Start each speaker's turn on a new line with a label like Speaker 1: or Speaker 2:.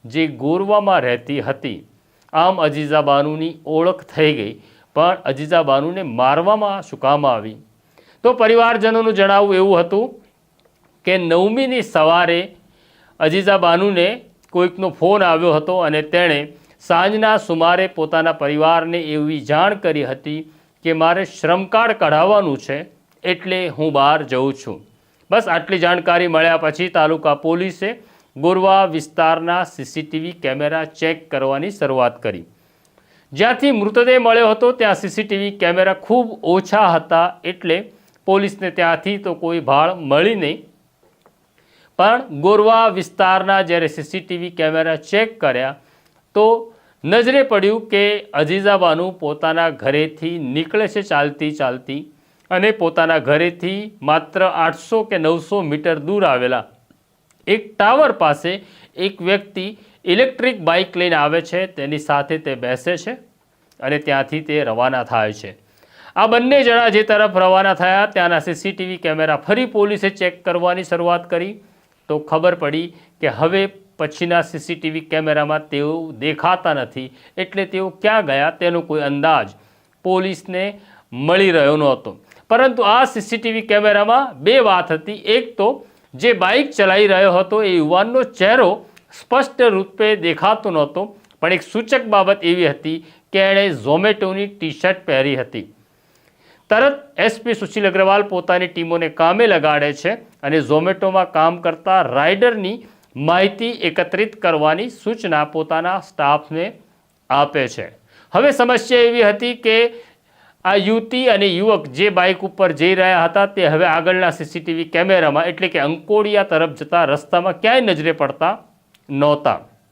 Speaker 1: જે ગોરવામાં રહેતી હતી. આમ અજીઝા બાનુની ઓળખ થઈ ગઈ, પણ અજીઝા બાનુને મારવામાં શું કામ આવી? તો પરિવારજનોનું જણાવવું એવું હતું કે 9મીની સવારે અજીઝા બાનુને કોઈકનો ફોન આવ્યો હતો અને તેણે સાંજના સુમારે પોતાના પરિવારને એવી જાણ કરી હતી કે મારે શ્રમ કાર્ડ કઢાવવાનું છે, એટલે હું બહાર જઉં છું. બસ આટલી જાણકારી મળ્યા પછી તાલુકા પોલીસે ગોરવા વિસ્તારના સીસીટીવી કેમેરા ચેક કરવાની શરૂઆત કરી. જ્યાંથી મૃતદેહ મળ્યો હતો ત્યાં સીસીટીવી કેમેરા ખૂબ ઓછા હતા, એટલે પોલીસને ત્યાંથી તો કોઈ ભાળ મળી નહીં. પણ ગોરવા વિસ્તારના જ્યારે સીસીટીવી કેમેરા ચેક કર્યા તો નજરે પડ્યું કે અજીઝા બાનુ પોતાના ઘરેથી નીકળે છે ચાલતી અને પોતાના ઘરેથી માત્ર 800 કે 900 મીટર દૂર આવેલા એક ટાવર પાસે એક વ્યક્તિ ઇલેક્ટ્રિક બાઇક લઈને આવે છે, તેની સાથે તે બેસે છે અને ત્યાંથી તે રવાના થાય છે. આ બંને જણા જે તરફ રવાના થયા ત્યાંના સીસીટીવી કેમેરા ફરી પોલીસે ચેક કરવાની શરૂઆત કરી તો ખબર પડી કે હવે પછીના સીસીટીવી કેમેરામાં તેઓ દેખાતા નથી, એટલે તેઓ ક્યાં ગયા તેનો કોઈ અંદાજ પોલીસને મળી રહ્યો નહોતો. પરંતુ આ સીસીટીવી કેમેરામાં બે વાત હતી. એક તો જે બાઇક ચલાવી રહ્યો હતો એ યુવાનનો ચહેરો સ્પષ્ટ રૂપે દેખાતો નહોતો, પણ એક સૂચક બાબત એવી હતી કે એણે ઝોમેટોની ટી શર્ટ પહેરી હતી. તરત એસપી સુશીલ અગ્રવાલ પોતાની ટીમોને કામે લગાડે છે અને ઝોમેટોમાં કામ કરતા રાઇડરની માહિતી એકત્રિત કરવાની સૂચના પોતાના સ્ટાફને આપે છે. હવે સમસ્યા એવી હતી કે આ યુવતી અને યુવક જે બાઇક ઉપર જઈ રહ્યા હતા તે હવે આગળના સીસીટીવી કેમેરામાં એટલે કે અંકોડિયા તરફ જતા રસ્તામાં ક્યાંય નજરે પડતા નહોતા.